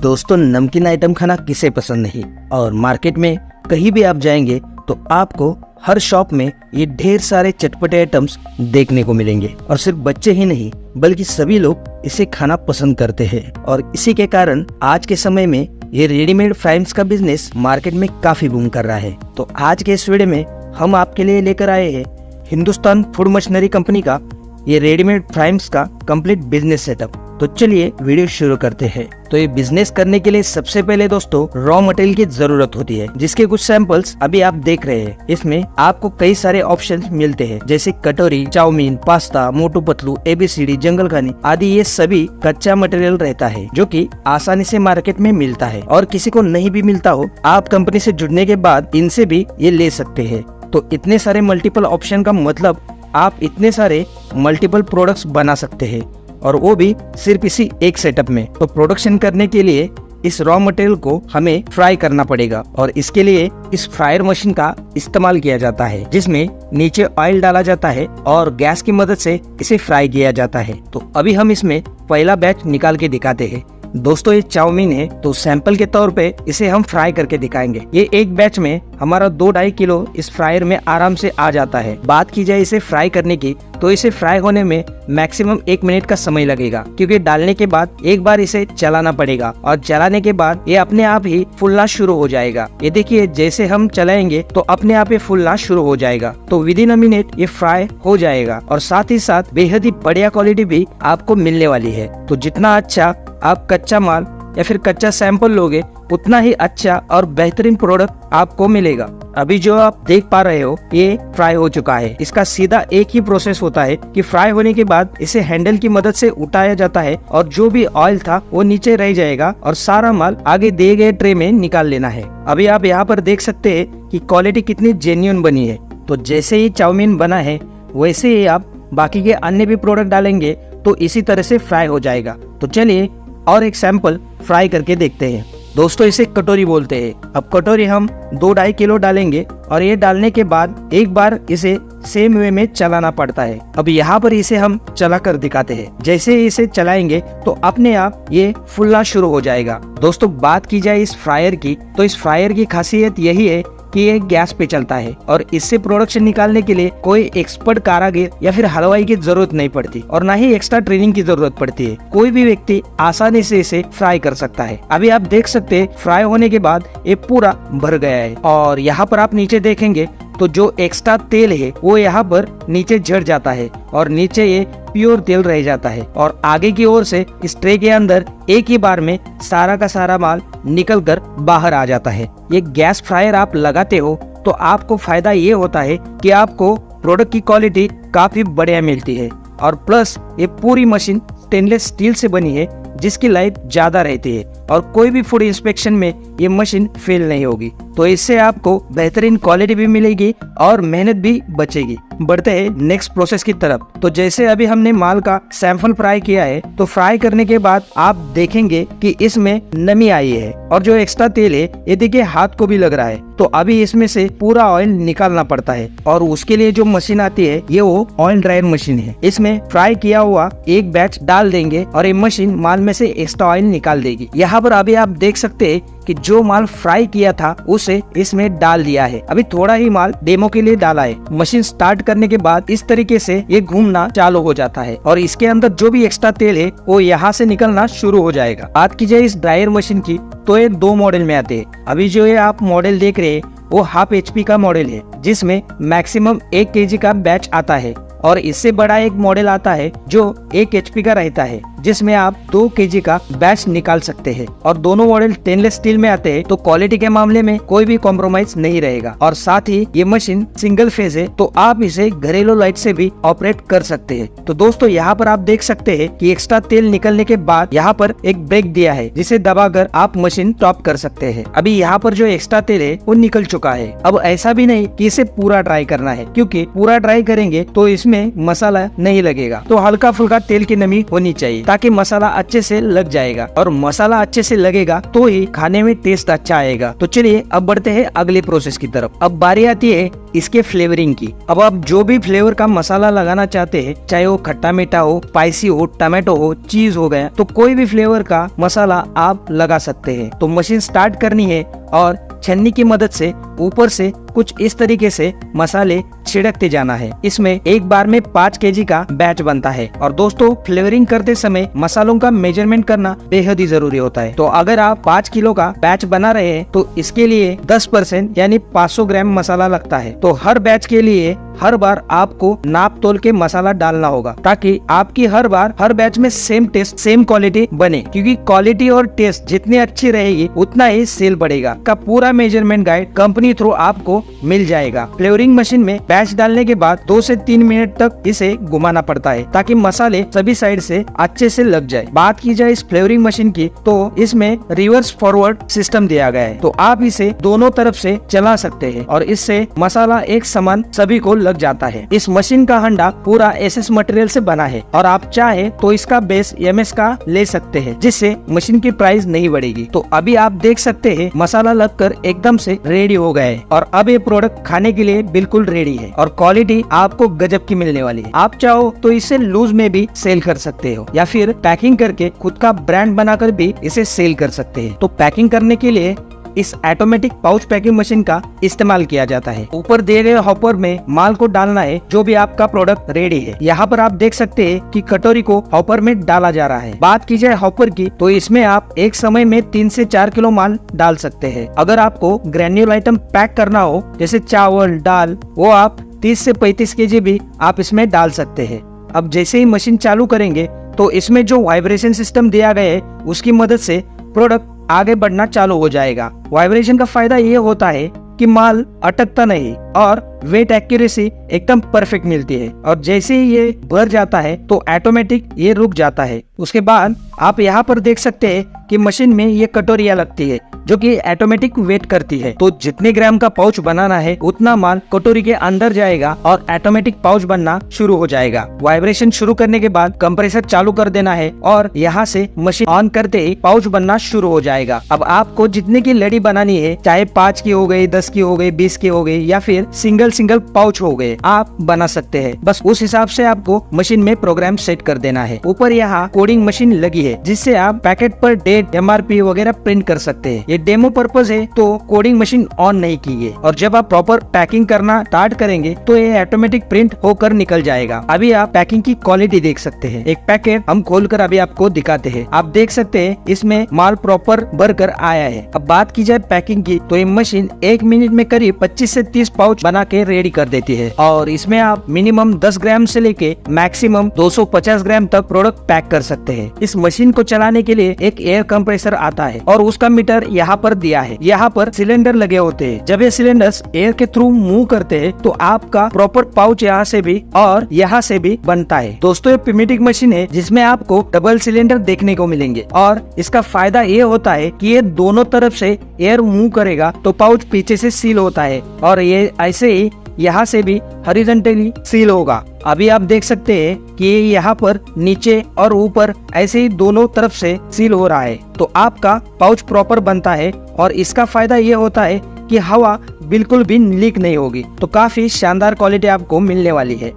दोस्तों, नमकीन आइटम खाना किसे पसंद नहीं। और मार्केट में कहीं भी आप जाएंगे तो आपको हर शॉप में ये ढेर सारे चटपटे आइटम्स देखने को मिलेंगे। और सिर्फ बच्चे ही नहीं बल्कि सभी लोग इसे खाना पसंद करते हैं। और इसी के कारण आज के समय में ये रेडीमेड फ्राइज का बिजनेस मार्केट में काफी बूम कर रहा है। तो आज के इस वीडियो में हम आपके लिए लेकर आए हैं हिंदुस्तान फूड मशीनरी कंपनी का ये रेडीमेड फ्राइज का कंप्लीट बिजनेस सेटअप। तो चलिए वीडियो शुरू करते हैं। तो ये बिजनेस करने के लिए सबसे पहले दोस्तों रॉ मटेरियल की जरूरत होती है, जिसके कुछ सैंपल्स अभी आप देख रहे हैं। इसमें आपको कई सारे ऑप्शंस मिलते हैं, जैसे कटोरी, chowmein, pasta, Motu Patlu, ABCD, जंगल खानी आदि। ये सभी कच्चा मटेरियल रहता है जो कि आसानी से मार्केट में मिलता है। और किसी को नहीं भी मिलता हो, आप कंपनी से जुड़ने के बाद इनसे भी ये ले सकते हैं। तो इतने सारे मल्टीपल ऑप्शन का मतलब आप इतने सारे मल्टीपल प्रोडक्ट्स बना सकते हैं, और वो भी सिर्फ इसी एक सेटअप में। तो प्रोडक्शन करने के लिए इस रॉ मटेरियल को हमें फ्राई करना पड़ेगा, और इसके लिए इस फ्रायर मशीन का इस्तेमाल किया जाता है, जिसमें नीचे ऑयल डाला जाता है और गैस की मदद से इसे फ्राई किया जाता है। तो अभी हम इसमें पहला बैच निकाल के दिखाते हैं। दोस्तों, ये चाउमीन है, तो सैंपल के तौर पे इसे हम फ्राई करके दिखाएंगे। ये एक बैच में हमारा 2-2.5 किलो इस फ्रायर में आराम से आ जाता है। बात की जाए इसे फ्राई करने की, तो इसे फ्राई होने में मैक्सिमम 1 मिनट का समय लगेगा, क्योंकि डालने के बाद एक बार इसे चलाना पड़ेगा, और चलाने के बाद ये अपने आप ही फूलना शुरू हो जाएगा। ये देखिए, जैसे हम चलाएंगे तो अपने आप ही फूलना शुरू हो जाएगा। तो विदिन अ मिनट ये फ्राई हो जाएगा, और साथ ही साथ बेहद ही बढ़िया क्वालिटी भी आपको मिलने वाली है। तो जितना अच्छा आप कच्चा माल या फिर कच्चा सैंपल लोगे, उतना ही अच्छा और बेहतरीन प्रोडक्ट आपको मिलेगा। अभी जो आप देख पा रहे हो ये फ्राई हो चुका है। इसका सीधा एक ही प्रोसेस होता है कि फ्राई होने के बाद इसे हैंडल की मदद से उठाया जाता है, और जो भी ऑयल था वो नीचे रह जाएगा, और सारा माल आगे दिए गए ट्रे में निकाल लेना है। अभी आप यहाँ पर देख सकते हैं कि क्वालिटी कितनी जेन्युइन बनी है। तो जैसे ही चाउमीन बना है, वैसे ही आप बाकी के अन्य भी प्रोडक्ट डालेंगे तो इसी तरह से फ्राई हो जाएगा। तो चलिए और एक सैंपल फ्राई करके देखते हैं। दोस्तों, इसे कटोरी बोलते हैं। अब कटोरी हम 2-2.5 किलो डालेंगे, और ये डालने के बाद एक बार इसे सेम वे में चलाना पड़ता है। अब यहाँ पर इसे हम चला कर दिखाते हैं। जैसे ही इसे चलाएंगे तो अपने आप ये फूलना शुरू हो जाएगा। दोस्तों, बात की जाए इस फ्रायर की, तो इस फ्रायर की खासियत यही है कि ये गैस पे चलता है, और इससे प्रोडक्शन निकालने के लिए कोई एक्सपर्ट कारागिर या फिर हलवाई की जरूरत नहीं पड़ती, और ना ही एक्स्ट्रा ट्रेनिंग की जरूरत पड़ती है। कोई भी व्यक्ति आसानी से इसे फ्राई कर सकता है। अभी आप देख सकते हैं फ्राई होने के बाद ये पूरा भर गया है, और यहाँ पर आप नीचे देखेंगे तो जो एक्स्ट्रा तेल है वो यहाँ पर नीचे झड़ जाता है, और नीचे ये प्योर तेल रह जाता है। और आगे की ओर से इस ट्रे के अंदर एक ही बार में सारा का सारा माल निकल कर बाहर आ जाता है। ये गैस फ्रायर आप लगाते हो तो आपको फायदा ये होता है कि आपको प्रोडक्ट की क्वालिटी काफी बढ़िया मिलती है, और प्लस ये पूरी मशीन स्टेनलेस स्टील से बनी है, जिसकी लाइफ ज्यादा रहती है, और कोई भी फूड इंस्पेक्शन में ये मशीन फेल नहीं होगी। तो इससे आपको बेहतरीन क्वालिटी भी मिलेगी और मेहनत भी बचेगी। बढ़ते हैं नेक्स्ट प्रोसेस की तरफ। तो जैसे अभी हमने माल का सैंपल फ्राई किया है, तो फ्राई करने के बाद आप देखेंगे कि इसमें नमी आई है, और जो एक्स्ट्रा तेल है ये देखिए हाथ को भी लग रहा है। तो अभी इसमें से पूरा ऑयल निकालना पड़ता है, और उसके लिए जो मशीन आती है ये वो ऑयल ड्रायर मशीन है। इसमें फ्राई किया हुआ एक बैच डाल देंगे, और ये मशीन माल में से एक्स्ट्रा ऑयल निकाल देगी। यहाँ पर अभी आप देख सकते हैं कि जो माल फ्राई किया था उसे इसमें डाल दिया है। अभी थोड़ा ही माल डेमो के लिए डाला है। मशीन स्टार्ट करने के बाद इस तरीके से ये घूमना चालू हो जाता है, और इसके अंदर जो भी एक्स्ट्रा तेल है वो यहाँ से निकलना शुरू हो जाएगा। बात की जाए इस ड्रायर मशीन की, तो ये 2 मॉडल में आते हैं। अभी जो ये आप मॉडल देख रहे हैं वो ½ HP का मॉडल है, जिसमें मैक्सिमम 1 kg का बैच आता है, और इससे बड़ा एक मॉडल आता है जो 1 HP का रहता है, जिसमें आप 2 kg का बैच निकाल सकते हैं। और दोनों मॉडल स्टेनलेस स्टील में आते हैं, तो क्वालिटी के मामले में कोई भी कॉम्प्रोमाइज नहीं रहेगा। और साथ ही ये मशीन सिंगल फेज है, तो आप इसे घरेलू लाइट से भी ऑपरेट कर सकते हैं। तो दोस्तों, यहाँ पर आप देख सकते हैं कि एक्स्ट्रा तेल निकलने के बाद यहाँ पर एक ब्रेक दिया है, जिसे दबाकर आप मशीन स्टॉप कर सकते हैं। अभी यहाँ पर जो एक्स्ट्रा तेल है वो निकल चुका है। अब ऐसा भी नहीं कि इसे पूरा ड्राई करना है, क्योंकि पूरा ड्राई करेंगे तो इसमें मसाला नहीं लगेगा। तो हल्का फुल्का तेल की नमी होनी चाहिए, ताकि मसाला अच्छे से लग जाएगा, और मसाला अच्छे से लगेगा तो ही खाने में टेस्ट अच्छा आएगा। तो चलिए अब बढ़ते हैं अगले प्रोसेस की तरफ। अब बारी आती है इसके फ्लेवरिंग की। अब आप जो भी फ्लेवर का मसाला लगाना चाहते हैं, चाहे वो खट्टा मीठा हो, स्पाइसी हो, टमाटो हो, चीज हो गया, तो कोई भी फ्लेवर का मसाला आप लगा सकते हैं। तो मशीन स्टार्ट करनी है और छन्नी की मदद से ऊपर से कुछ इस तरीके से मसाले छिड़कते जाना है। इसमें एक बार में 5 केजी का बैच बनता है। और दोस्तों, फ्लेवरिंग करते समय मसालों का मेजरमेंट करना बेहद ही जरूरी होता है। तो अगर आप 5 किलो का बैच बना रहे हैं तो इसके लिए 10% यानी 500 ग्राम मसाला लगता है। तो हर बैच के लिए हर बार आपको नाप तोल के मसाला डालना होगा, ताकि आपकी हर बार हर बैच में सेम टेस्ट सेम क्वालिटी बने, क्योंकि क्वालिटी और टेस्ट जितनी अच्छी रहेगी उतना ही सेल बढ़ेगा। का पूरा मेजरमेंट गाइड कंपनी थ्रू आपको मिल जाएगा। फ्लेवरिंग मशीन में बैच डालने के बाद 2 से 3 मिनट तक इसे घुमाना पड़ता है, ताकि मसाले सभी साइड से अच्छे से लग जाए। बात की जाए इस फ्लेवरिंग मशीन की, तो इसमें रिवर्स फॉरवर्ड सिस्टम दिया गया है। तो आप इसे दोनों तरफ से चला सकते हैं और इससे मसाला एक समान सभी को लग जाता है। इस मशीन का हंडा पूरा एसएस मटेरियल से बना है, और आप चाहे तो इसका बेस एमएस का ले सकते हैं, जिससे मशीन की प्राइस नहीं बढ़ेगी। तो अभी आप देख सकते हैं मसाला लगकर एकदम से रेडी हो गया है, और अब ये प्रोडक्ट खाने के लिए बिल्कुल रेडी है, और क्वालिटी आपको गजब की मिलने वाली है। आप चाहो तो इसे लूज में भी सेल कर सकते हो, या फिर पैकिंग करके खुद का ब्रांड बनाकर भी इसे सेल कर सकते हैं। तो पैकिंग करने के लिए इस ऑटोमेटिक पाउच पैकिंग मशीन का इस्तेमाल किया जाता है। ऊपर दिए गए हॉपर में माल को डालना है जो भी आपका प्रोडक्ट रेडी है। यहाँ पर आप देख सकते हैं कि कटोरी को हॉपर में डाला जा रहा है। बात की जाए हॉपर की, तो इसमें आप एक समय में 3 से 4 किलो माल डाल सकते हैं। अगर आपको ग्रेन्यूल आइटम पैक करना हो, जैसे चावल, दाल, वो आप 30 से 35 केजी भी आप इसमें डाल सकते हैं। अब जैसे ही मशीन चालू करेंगे तो इसमें जो वाइब्रेशन सिस्टम दिया गया है उसकी मदद से प्रोडक्ट आगे बढ़ना चालू हो जाएगा। वाइब्रेशन का फायदा ये होता है कि माल अटकता नहीं और वेट एक्यूरेसी एकदम परफेक्ट मिलती है, और जैसे ही ये भर जाता है तो ऑटोमेटिक ये रुक जाता है। उसके बाद आप यहाँ पर देख सकते हैं कि मशीन में ये कटोरियां लगती है जो कि ऑटोमेटिक वेट करती है। तो जितने ग्राम का पाउच बनाना है उतना माल कटोरी के अंदर जाएगा और ऑटोमेटिक पाउच बनना शुरू हो जाएगा। वाइब्रेशन शुरू करने के बाद कंप्रेसर चालू कर देना है और यहाँ से मशीन ऑन करते ही पाउच बनना शुरू हो जाएगा। अब आपको जितने की लड़ी बनानी है, चाहे 5 की हो गई, 10 की हो गई, 20 की हो गई, या फिर सिंगल पाउच हो गए, आप बना सकते हैं। बस उस हिसाब से आपको मशीन में प्रोग्राम सेट कर देना है। ऊपर यहाँ कोडिंग मशीन लगी है जिससे आप पैकेट पर डेट, MRP वगैरह प्रिंट कर सकते हैं। ये डेमो पर्पज है तो कोडिंग मशीन ऑन नहीं की है, और जब आप प्रॉपर पैकिंग करना स्टार्ट करेंगे तो ये ऑटोमेटिक प्रिंट होकर निकल जाएगा। अभी आप पैकिंग की क्वालिटी देख सकते हैं। एक पैकेट हम खोलकर अभी आपको दिखाते हैं। आप देख सकते हैं इसमें माल प्रॉपर भरकर आया है। अब बात की जाए पैकिंग की, तो ये मशीन 1 मिनट में करीब 25 से 30 पाउच बना के रेडी कर देती है, और इसमें आप मिनिमम 10 ग्राम से लेके मैक्सिमम 250 ग्राम तक प्रोडक्ट पैक कर सकते हैं। इस मशीन को चलाने के लिए एक एयर कंप्रेसर आता है और उसका मीटर यहाँ पर दिया है। यहाँ पर सिलेंडर लगे होते हैं। जब ये सिलेंडर्स एयर के थ्रू मूव करते हैं तो आपका प्रॉपर पाउच यहाँ से भी और यहाँ से भी बनता है। दोस्तों, ये पिमेटिक मशीन है जिसमें आपको डबल सिलेंडर देखने को मिलेंगे, और इसका फायदा ये होता है कि ये दोनों तरफ से एयर मूव करेगा तो पाउच पीछे से सील होता है, और ये ऐसे ही यहाँ से भी हॉरिजॉन्टली सील होगा। अभी आप देख सकते हैं कि यहाँ पर नीचे और ऊपर ऐसे ही दोनों तरफ से सील हो रहा है, तो आपका पाउच प्रॉपर बनता है। और इसका फायदा ये होता है कि हवा बिल्कुल भी लीक नहीं होगी, तो काफी शानदार क्वालिटी आपको मिलने वाली है।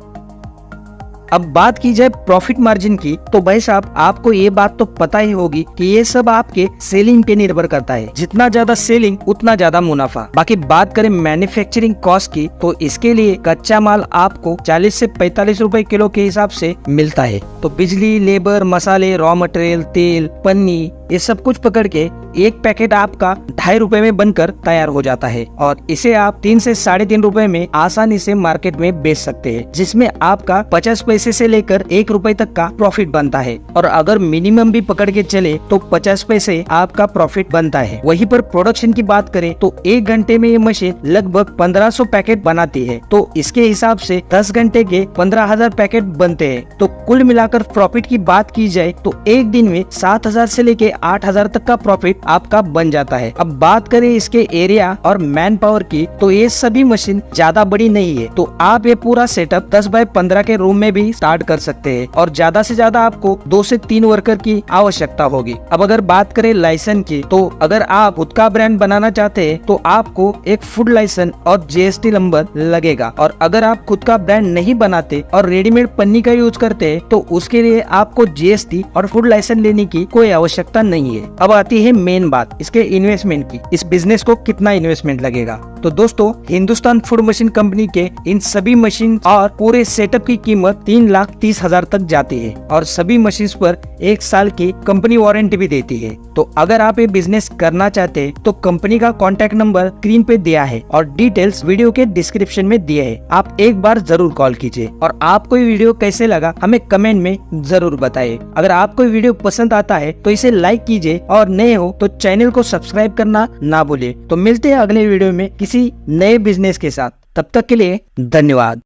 अब बात की जाए प्रॉफिट मार्जिन की, तो भाई साहब आपको ये बात तो पता ही होगी कि ये सब आपके सेलिंग पे निर्भर करता है। जितना ज्यादा सेलिंग उतना ज्यादा मुनाफा। बाकी बात करें मैन्युफैक्चरिंग कॉस्ट की, तो इसके लिए कच्चा माल आपको 40 से 45 रुपए किलो के हिसाब से मिलता है। तो बिजली, लेबर, मसाले, रॉ मटेरियल, तेल, पन्नी, ये सब कुछ पकड़ के एक पैकेट आपका 2.5 रुपए में बनकर तैयार हो जाता है, और इसे आप 3 से 3.5 रुपए में आसानी से मार्केट में बेच सकते हैं, जिसमें आपका 50 पैसे से लेकर 1 रुपए तक का प्रॉफिट बनता है। और अगर मिनिमम भी पकड़ के चले तो 50 पैसे आपका प्रॉफिट बनता है। वहीं पर प्रोडक्शन की बात करें तो 1 घंटे में ये मशीन लगभग 1500 पैकेट बनाती है। तो इसके हिसाब से 10 घंटे के 15,000 पैकेट बनते हैं। तो कुल मिलाकर प्रॉफिट की बात की जाए तो एक दिन में 7,000 से लेके 8,000 तक का प्रॉफिट आपका बन जाता है। अब बात करें इसके एरिया और मैन पावर की, तो ये सभी मशीन ज्यादा बड़ी नहीं है, तो आप ये पूरा सेटअप 10 बाय 15 के रूम में भी स्टार्ट कर सकते हैं और ज्यादा से ज्यादा आपको 2 से 3 वर्कर की आवश्यकता होगी। अब अगर बात करें लाइसेंस की, तो अगर आप खुद का ब्रांड बनाना चाहते हैं तो आपको एक फूड लाइसेंस और GST नंबर लगेगा, और अगर आप खुद का ब्रांड नहीं बनाते और रेडीमेड पन्नी का यूज करते हैं तो उसके लिए आपको GST और फूड लाइसेंस लेने की कोई आवश्यकता नहीं है। अब आती है मेन बात इसके इन्वेस्टमेंट की, इस बिजनेस को कितना इन्वेस्टमेंट लगेगा। तो दोस्तों, हिंदुस्तान फूड मशीन कंपनी के इन सभी मशीन और पूरे सेटअप की कीमत 3,30,000 तक जाती है और सभी मशीन पर 1 साल की कंपनी वारंटी भी देती है। तो अगर आप ये बिजनेस करना चाहते हैं तो कंपनी का कॉन्टैक्ट नंबर स्क्रीन पे दिया है और डिटेल्स वीडियो के डिस्क्रिप्शन में दिए है, आप एक बार जरूर कॉल कीजिए। और आपको ये वीडियो कैसे लगा हमें कमेंट में जरूर बताइए। अगर आपको ये वीडियो पसंद आता है तो इसे लाइक कीजिए और नए हो तो चैनल को सब्सक्राइब करना ना भूलिए। तो मिलते हैं अगले वीडियो में किसी नए बिजनेस के साथ, तब तक के लिए धन्यवाद।